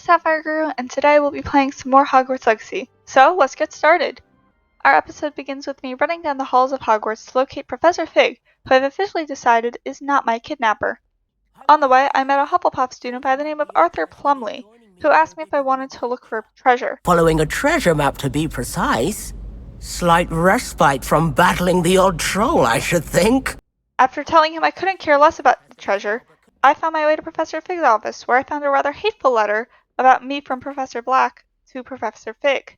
Sapphire Guru, and today we'll be playing some more Hogwarts Legacy. So, let's get started! Our episode begins with me running down the halls of Hogwarts to locate Professor Fig, who I've officially decided is not my kidnapper. On the way, I met a Hufflepuff student by the name of Arthur Plummly, who asked me if I wanted to look for a treasure. Following a treasure map to be precise. Slight respite from battling the odd troll, I should think. After telling him I couldn't care less about the treasure, I found my way to Professor Fig's office, where I found a rather hateful letter about me from Professor Black to Professor Fig.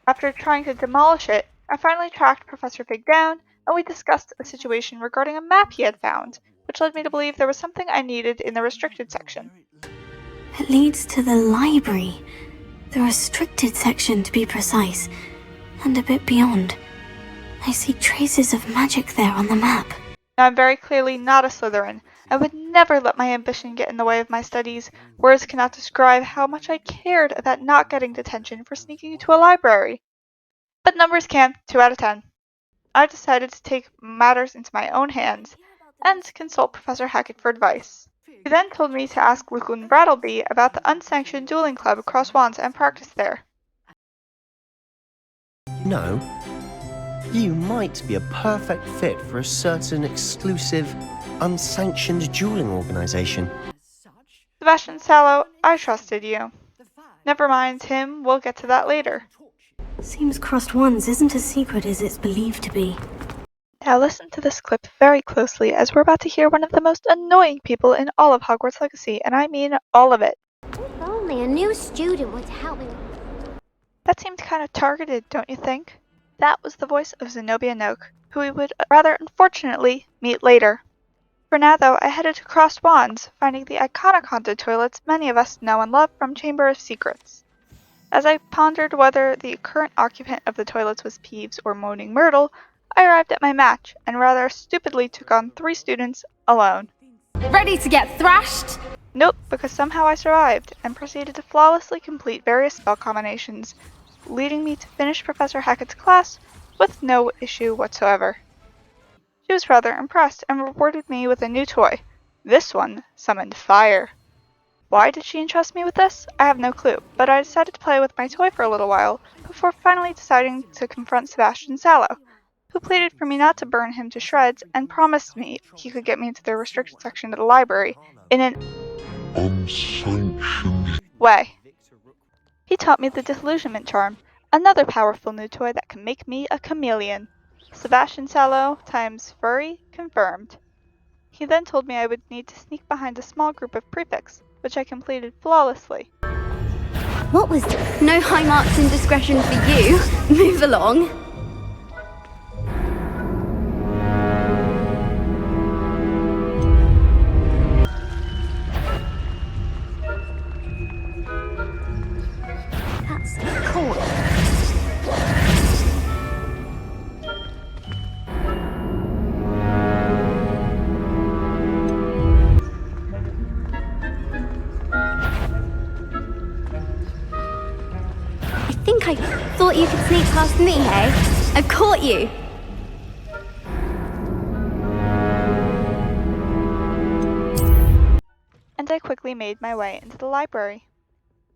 After trying to demolish it, I finally tracked Professor Fig down, and we discussed a situation regarding a map he had found, which led me to believe there was something I needed in the restricted section. It leads to the library, the restricted section to be precise, and a bit beyond. I see traces of magic there on the map. Now, I'm very clearly not a Slytherin. I would never let my ambition get in the way of my studies. Words cannot describe how much I cared about not getting detention for sneaking into a library. But numbers can, 2 out of 10. I decided to take matters into my own hands and consult Professor Hackett for advice. He then told me to ask Lucan Brattleby about the unsanctioned dueling club across Wands and practice there. No. You might be a perfect fit for a certain exclusive, unsanctioned dueling organization. Sebastian Sallow, I trusted you. Never mind him, we'll get to that later. Seems crossed wands isn't as secret as it's believed to be. Now listen to this clip very closely, as we're about to hear one of the most annoying people in all of Hogwarts Legacy, and I mean all of it. If only a new student would help me. That seemed kind of targeted, don't you think? That was the voice of Zenobia Noke, who we would rather unfortunately meet later. For now, though, I headed to Crossed Wands, finding the iconic haunted toilets many of us know and love from Chamber of Secrets. As I pondered whether the current occupant of the toilets was Peeves or Moaning Myrtle, I arrived at my match, and rather stupidly took on 3 students alone. Ready to get thrashed? Nope, because somehow I survived, and proceeded to flawlessly complete various spell combinations, leading me to finish Professor Hackett's class with no issue whatsoever. She was rather impressed and rewarded me with a new toy. This one summoned fire. Why did she entrust me with this? I have no clue, but I decided to play with my toy for a little while before finally deciding to confront Sebastian Sallow, who pleaded for me not to burn him to shreds and promised me he could get me into the restricted section of the library in an unsanctioned way. He taught me the disillusionment charm, another powerful new toy that can make me a chameleon. Sebastian Sallow times furry confirmed. He then told me I would need to sneak behind a small group of prefects, which I completed flawlessly. What was no high marks in discretion for you? Move along. That's cool. I thought you could sneak past me, hey? I've caught you! And I quickly made my way into the library.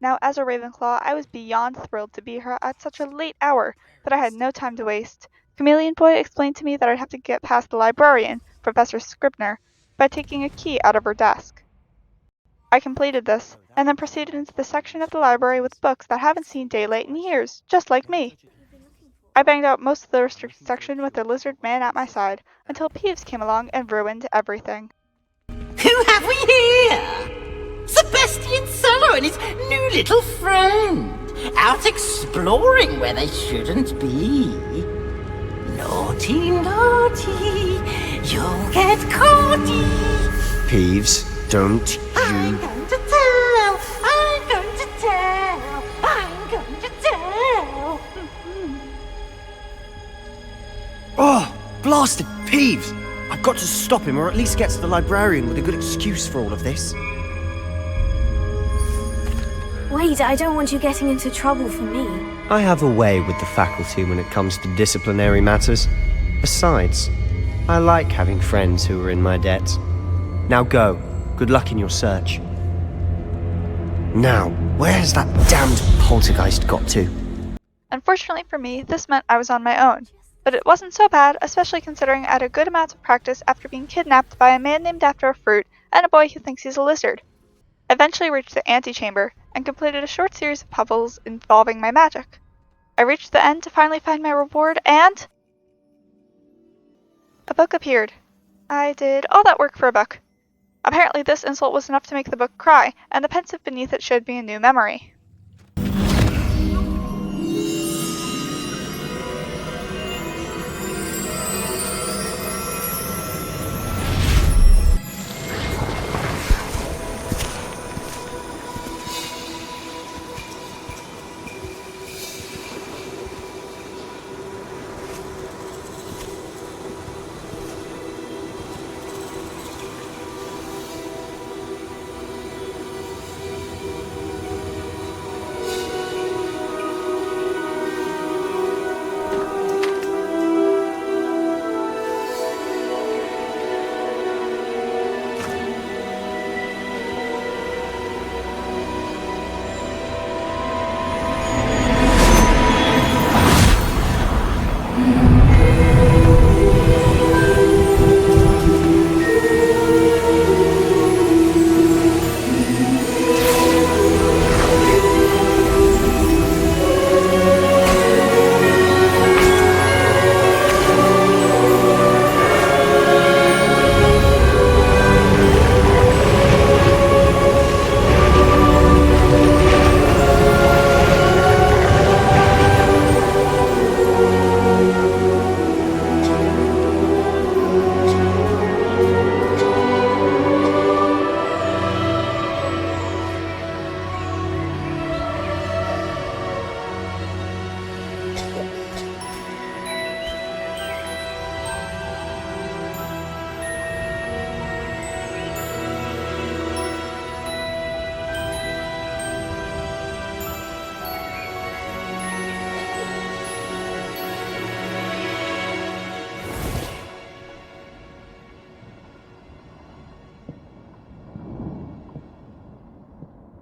Now, as a Ravenclaw, I was beyond thrilled to be here at such a late hour, but I had no time to waste. Chameleon Boy explained to me that I'd have to get past the librarian, Professor Scribner, by taking a key out of her desk. I completed this, and then proceeded into the section of the library with books that haven't seen daylight in years, just like me. I banged out most of the restricted section with the lizard man at my side, until Peeves came along and ruined everything. Who have we here? Sebastian Sallow and his new little friend, out exploring where they shouldn't be. Naughty, naughty, you'll get caughty. Peeves, don't you... I'm going to tell, I'm going to tell, I'm going to tell. Oh, blasted Peeves! I've got to stop him, or at least get to the librarian with a good excuse for all of this. Wait, I don't want you getting into trouble for me. I have a way with the faculty when it comes to disciplinary matters. Besides, I like having friends who are in my debt. Now go. Good luck in your search. Now, where has that damned poltergeist got to? Unfortunately for me, this meant I was on my own. But it wasn't so bad, especially considering I had a good amount of practice after being kidnapped by a man named after a fruit and a boy who thinks he's a lizard. I eventually reached the antechamber and completed a short series of puzzles involving my magic. I reached the end to finally find my reward and... a book appeared. I did all that work for a book. Apparently this insult was enough to make the book cry, and the pensive beneath it showed me a new memory.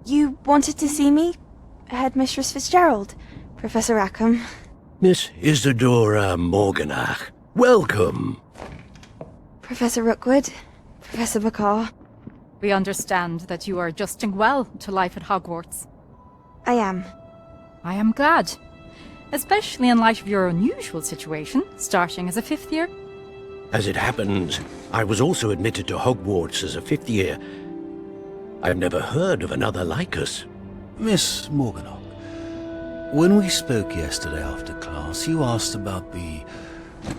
You wanted to see me? Headmistress Fitzgerald? Professor Rackham? Miss Isadora Morganach, welcome. Professor Rookwood? Professor Bakar? We understand that you are adjusting well to life at Hogwarts. I am. I am glad. Especially in light of your unusual situation, starting as a 5th year. As it happens, I was also admitted to Hogwarts as a 5th year. I've never heard of another like us. Miss Morganach, when we spoke yesterday after class, you asked about the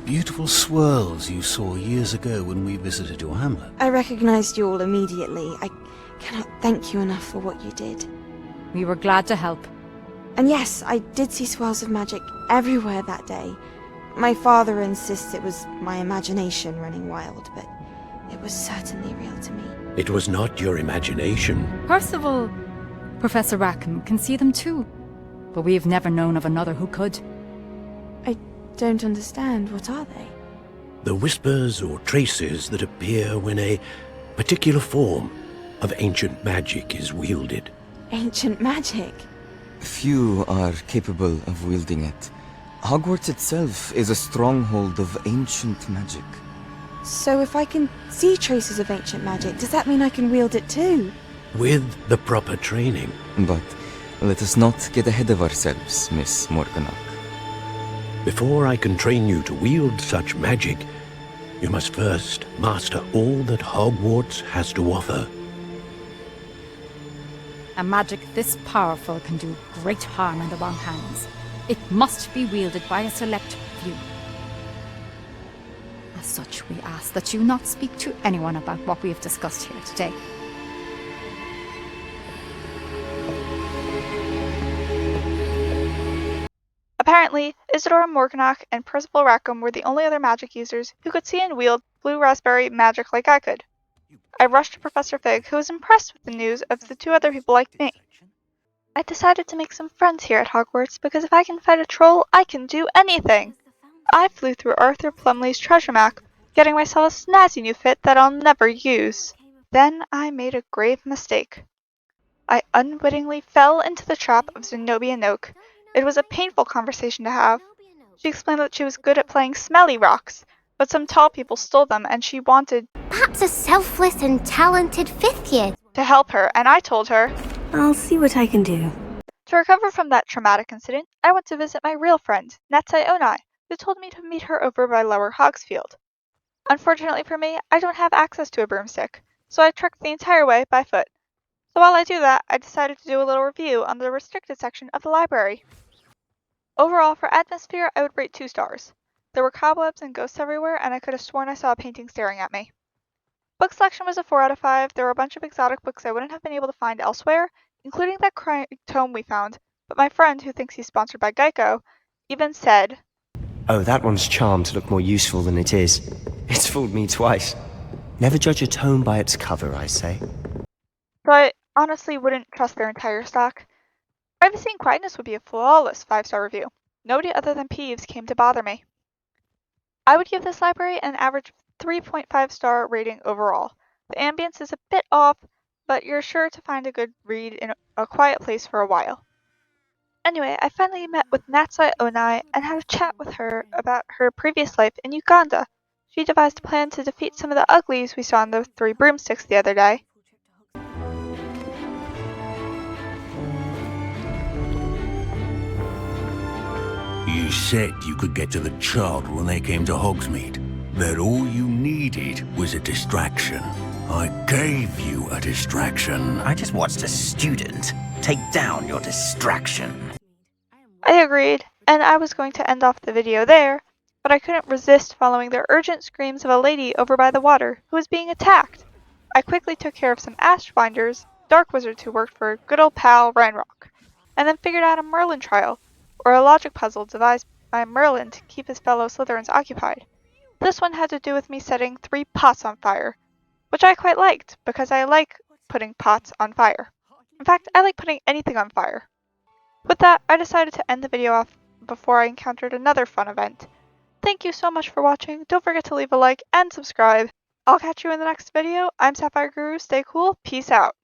beautiful swirls you saw years ago when we visited your hamlet. I recognized you all immediately. I cannot thank you enough for what you did. We were glad to help. And yes, I did see swirls of magic everywhere that day. My father insists it was my imagination running wild, but it was certainly real to me. It was not your imagination. Percival, Professor Rackham can see them too. But we have never known of another who could. I don't understand. What are they? The whispers or traces that appear when a particular form of ancient magic is wielded. Ancient magic? Few are capable of wielding it. Hogwarts itself is a stronghold of ancient magic. So if I can see traces of ancient magic, does that mean I can wield it too? With the proper training. But let us not get ahead of ourselves, Miss Morganach. Before I can train you to wield such magic, you must first master all that Hogwarts has to offer. A magic this powerful can do great harm in the wrong hands. It must be wielded by a select few. As such, we ask that you not speak to anyone about what we have discussed here today. Apparently, Isadora Morganach and Percival Rackham were the only other magic users who could see and wield blue raspberry magic like I could. I rushed to Professor Fig, who was impressed with the news of the 2 other people like me. I decided to make some friends here at Hogwarts because if I can fight a troll, I can do anything. I flew through Arthur Plumley's treasure map, getting myself a snazzy new fit that I'll never use. Then I made a grave mistake. I unwittingly fell into the trap of Zenobia Noke. It was a painful conversation to have. She explained that she was good at playing smelly rocks, but some tall people stole them and she wanted Perhaps a selfless and talented 5th year. to help her, and I told her, I'll see what I can do. to recover from that traumatic incident, I went to visit my real friend, Natsai Onai, who told me to meet her over by Lower Hogsfield. Unfortunately for me, I don't have access to a broomstick, so I trekked the entire way by foot. So while I do that, I decided to do a little review on the restricted section of the library. Overall, for atmosphere, I would rate 2 stars. There were cobwebs and ghosts everywhere, and I could have sworn I saw a painting staring at me. Book selection was a 4 out of 5. There were a bunch of exotic books I wouldn't have been able to find elsewhere, including that crime tome we found, but my friend, who thinks he's sponsored by Geico, even said, Oh, that one's charmed to look more useful than it is. It's fooled me twice. Never judge a tome by its cover, I say. So I honestly wouldn't trust their entire stock. Privacy and quietness would be a flawless 5-star review. Nobody other than Peeves came to bother me. I would give this library an average 3.5-star rating overall. The ambience is a bit off, but you're sure to find a good read in a quiet place for a while. Anyway, I finally met with Natsai Onai and had a chat with her about her previous life in Uganda. She devised a plan to defeat some of the uglies we saw in the 3 broomsticks the other day. You said you could get to the child when they came to Hogsmeade. That all you needed was a distraction. I gave you a distraction. I just watched a student take down your distraction. I agreed, and I was going to end off the video there, but I couldn't resist following the urgent screams of a lady over by the water who was being attacked. I quickly took care of some Ashbinders, dark wizards who worked for good old pal Ranrock, and then figured out a Merlin trial, or a logic puzzle devised by Merlin to keep his fellow Slytherins occupied. This one had to do with me setting 3 pots on fire, which I quite liked, because I like putting pots on fire. In fact, I like putting anything on fire. With that, I decided to end the video off before I encountered another fun event. Thank you so much for watching. Don't forget to leave a like and subscribe. I'll catch you in the next video. I'm Sapphire Guru. Stay cool. Peace out.